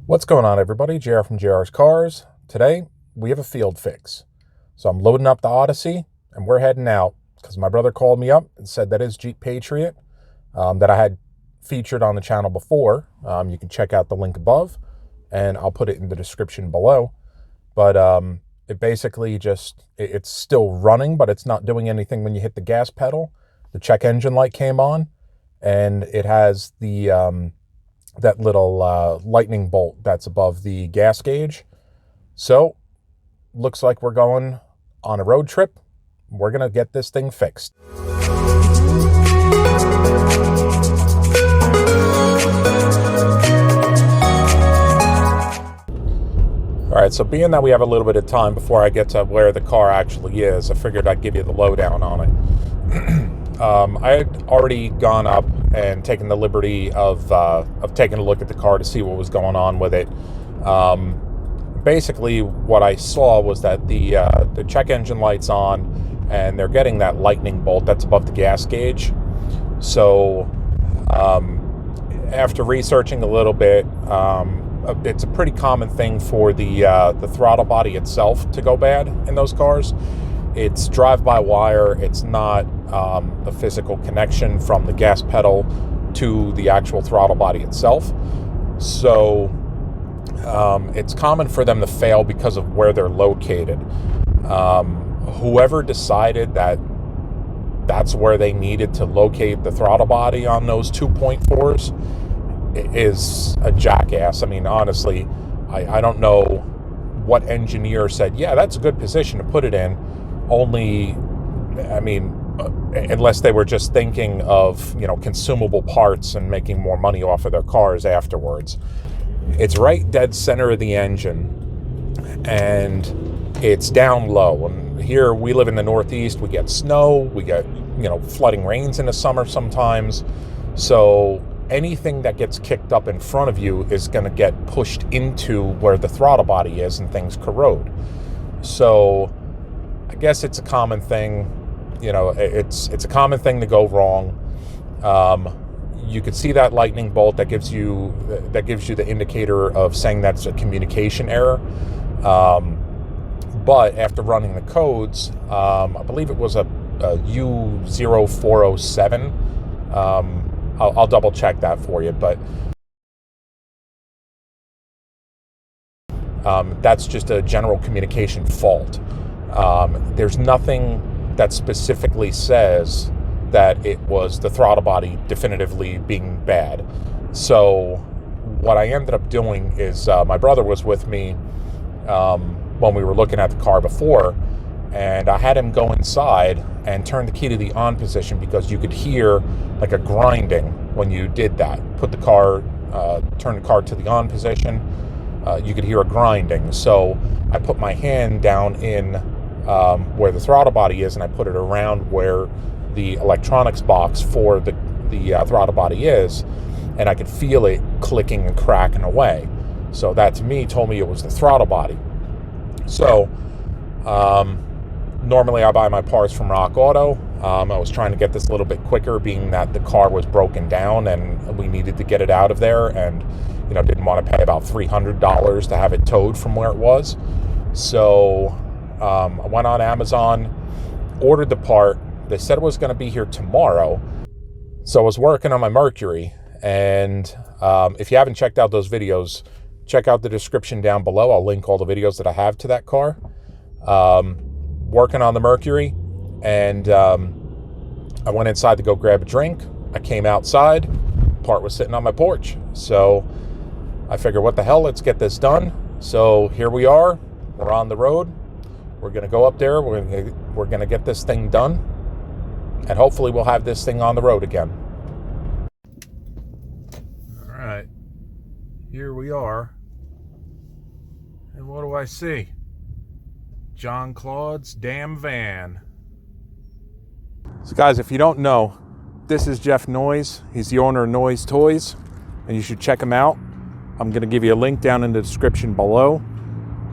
What's going on, everybody? JR from JR's Cars. Today, we have a field fix. So I'm loading up the Odyssey, and we're heading out because my brother called me up and said that his Jeep Patriot that I had featured on the channel before. You can check out the link above, and I'll put it in the description below. But it basically it's still running, but it's not doing anything when you hit the gas pedal. The check engine light came on, and it has the that little lightning bolt that's above the gas gauge. So looks like we're going on a road trip. We're gonna get this thing fixed. All right, so being that we have a little bit of time before I get to where the car actually is, I figured I'd give you the lowdown on it. I had already gone up and taken the liberty of taking a look at the car to see what was going on with it. Basically, what I saw was that the check engine light's on, and they're getting that lightning bolt that's above the gas gauge. So, after researching a little bit, it's a pretty common thing for the throttle body itself to go bad in those cars. It's drive-by-wire. It's not a physical connection from the gas pedal to the actual throttle body itself. So it's common for them to fail because of where they're located. Whoever decided that that's where they needed to locate the throttle body on those 2.4s is a jackass. I mean, honestly, I don't know what engineer said, yeah, that's a good position to put it in. Unless they were just thinking of, consumable parts and making more money off of their cars afterwards. It's right dead center of the engine, and it's down low. And here we live in the Northeast. We get snow. We get, flooding rains in the summer sometimes. So anything that gets kicked up in front of you is going to get pushed into where the throttle body is, and things corrode. So I guess it's a common thing, it's a common thing to go wrong. You could see that lightning bolt that gives you the indicator of saying that's a communication error. But after running the codes, I believe it was a U0401. I'll double check that for you, but that's just a general communication fault. There's nothing that specifically says that it was the throttle body definitively being bad. So what I ended up doing is my brother was with me when we were looking at the car before, and I had him go inside and turn the key to the on position because you could hear like a grinding when you did that. Turn the car to the on position, you could hear a grinding. So I put my hand down in where the throttle body is, and I put it around where the electronics box for the throttle body is, and I could feel it clicking and cracking away. So that to me told me it was the throttle body. So normally I buy my parts from Rock Auto. I was trying to get this a little bit quicker, being that the car was broken down and we needed to get it out of there, and didn't want to pay about $300 to have it towed from where it was. So I went on Amazon, ordered the part. They said it was going to be here tomorrow. So I was working on my Mercury, and if you haven't checked out those videos, check out the description down below. I'll link all the videos that I have to that car. Working on the Mercury, and I went inside to go grab a drink. I came outside, part was sitting on my porch. So I figured, what the hell, let's get this done. So here we are, we're on the road. We're going to go up there, we're going to get this thing done, and hopefully we'll have this thing on the road again. All right, here we are. And what do I see? John Claude's damn van. So guys, if you don't know, this is Jeff Noyze. He's the owner of Noyze Toyz, and you should check him out. I'm going to give you a link down in the description below.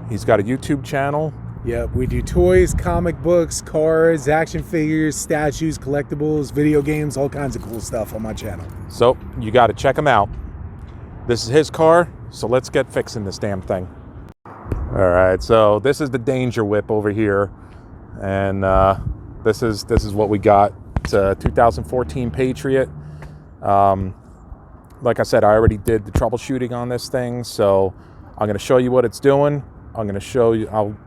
He's got a YouTube channel. Yep, we do toys, comic books, cars, action figures, statues, collectibles, video games, all kinds of cool stuff on my channel. So you got to check him out. This is his car, so let's get fixing this damn thing. All right, so this is the Danger Whip over here, and this is what we got. It's a 2014 Patriot. Like I said, I already did the troubleshooting on this thing, so I'm going to show you what it's doing. I'm going to show you. I'll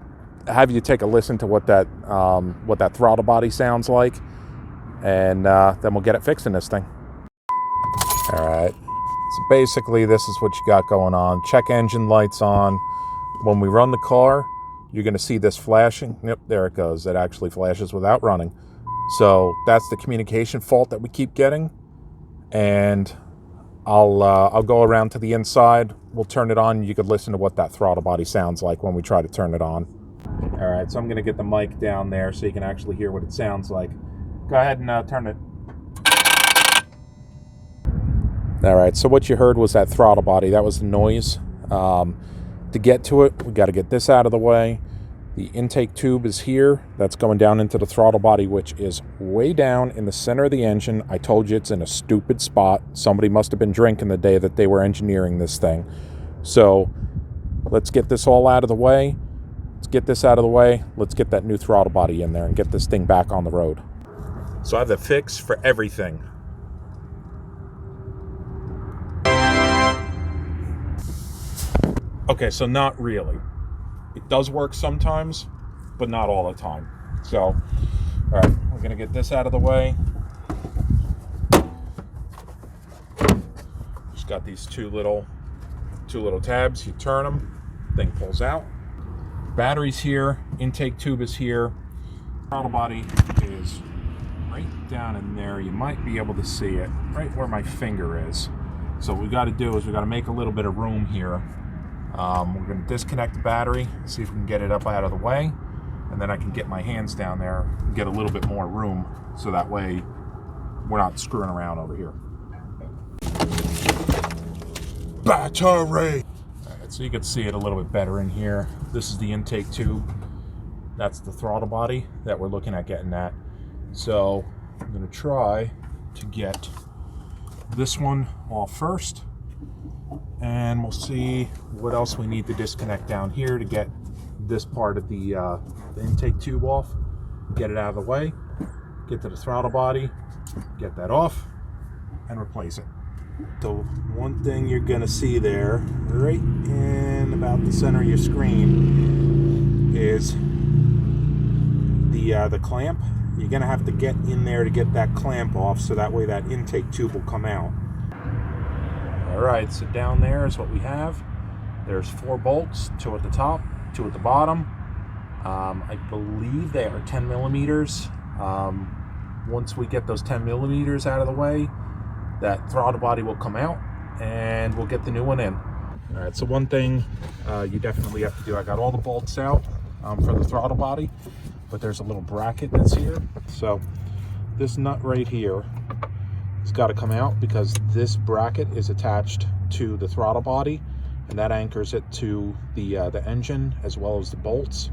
have you take a listen to what that throttle body sounds like, and then we'll get it fixed in this thing. All right. So basically, this is what you got going on. Check engine lights on. When we run the car, you're going to see this flashing. Yep, there it goes. It actually flashes without running. So that's the communication fault that we keep getting. And I'll go around to the inside. We'll turn it on. You could listen to what that throttle body sounds like when we try to turn it on. All right, so I'm going to get the mic down there so you can actually hear what it sounds like. Go ahead and turn it. All right, so what you heard was that throttle body. That was the noise. To get to it, we got to get this out of the way. The intake tube is here. That's going down into the throttle body, which is way down in the center of the engine. I told you it's in a stupid spot. Somebody must have been drinking the day that they were engineering this thing. So let's get this all out of the way. Let's get this out of the way. Let's get that new throttle body in there and get this thing back on the road. So I have the fix for everything. Okay, so not really. It does work sometimes, but not all the time. So, all right, we're gonna get this out of the way. Just got these two little tabs. You turn them, thing pulls out. Battery's here, intake tube is here. Throttle body is right down in there. You might be able to see it right where my finger is. So what we got to do is we got to make a little bit of room here. We're going to disconnect the battery, see if we can get it up out of the way, and then I can get my hands down there and get a little bit more room, so that way we're not screwing around over here. Battery! Alright, so you can see it a little bit better in here. This is the intake tube. That's the throttle body that we're looking at getting at. So I'm going to try to get this one off first, and we'll see what else we need to disconnect down here to get this part of the intake tube off, get it out of the way, get to the throttle body, get that off, and replace it. The one thing you're going to see there, right in about the center of your screen, is the clamp. You're going to have to get in there to get that clamp off, so that way that intake tube will come out. Alright, so down there is what we have. There's 4 bolts, 2 at the top, 2 at the bottom. I believe they are 10 millimeters. Once we get those 10 millimeters out of the way, that throttle body will come out and we'll get the new one in. Alright, so one thing you definitely have to do, I got all the bolts out for the throttle body, but there's a little bracket that's here. So this nut right here, it's got to come out because this bracket is attached to the throttle body, and that anchors it to the engine as well as the bolts.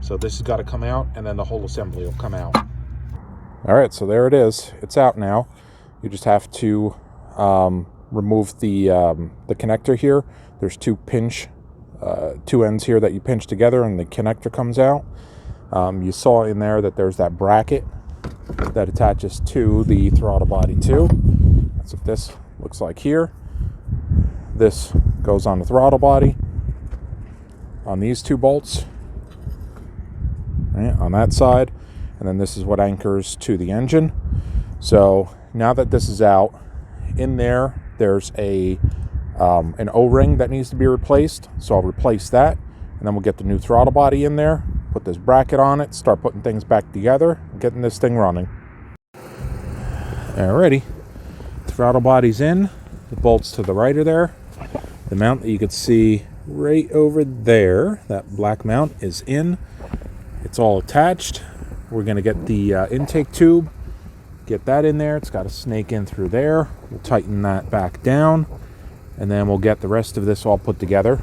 So this has got to come out, and then the whole assembly will come out. All right, so there it is. It's out now. You just have to remove the connector here. There's 2 ends here that you pinch together, and the connector comes out. You saw in there that there's that bracket that attaches to the throttle body too. That's what this looks like here. This goes on the throttle body on these 2 bolts, right, on that side, and then this is what anchors to the engine. So now that this is out, in there's an O-ring that needs to be replaced, so I'll replace that, and then we'll get the new throttle body in there, put this bracket on it, start putting things back together, and getting this thing running. Alrighty, throttle body's in, the bolts to the right are there. The mount that you can see right over there, that black mount, is in. It's all attached. We're going to get the intake tube, get that in there. It's got a snake in through there. We'll tighten that back down, and then we'll get the rest of this all put together.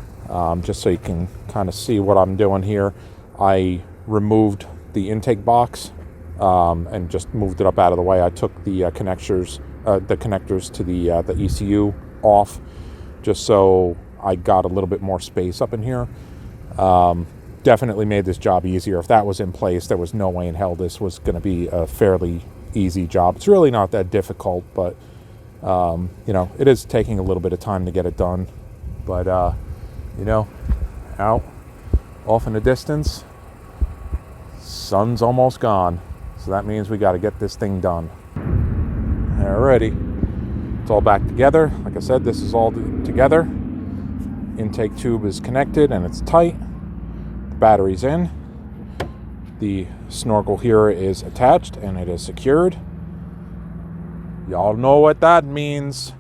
Just so you can kind of see what I'm doing here. I removed the intake box and just moved it up out of the way. I took the connectors to the ECU off, just so I got a little bit more space up in here. Definitely made this job easier. If that was in place, there was no way in hell this was going to be a fairly easy job. It's really not that difficult, but you know, it is taking a little bit of time to get it done. But you know, out off in the distance, sun's almost gone, so that means we got to get this thing done. Alrighty, it's all back together. Like I said, this is all together. Intake tube is connected and it's tight. The battery's in. The snorkel here is attached and it is secured. Y'all know what that means.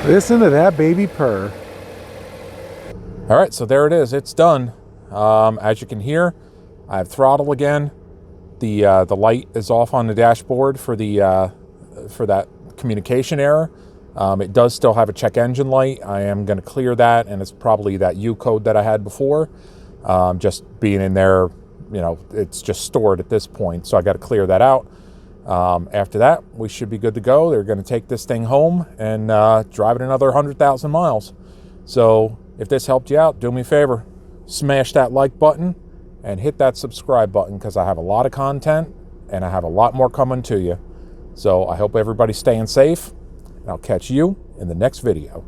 Listen to that baby purr. All right, so there it is. It's done. As you can hear, I have throttle again. The light is off on the dashboard for that communication error. It does still have a check engine light. I am going to clear that, and it's probably that U code that I had before. Just being in there, you know, it's just stored at this point, so I got to clear that out. After that, we should be good to go. They're going to take this thing home and drive it another 100,000 miles. So if this helped you out, do me a favor, smash that like button and hit that subscribe button, because I have a lot of content and I have a lot more coming to you. So I hope everybody's staying safe, and I'll catch you in the next video.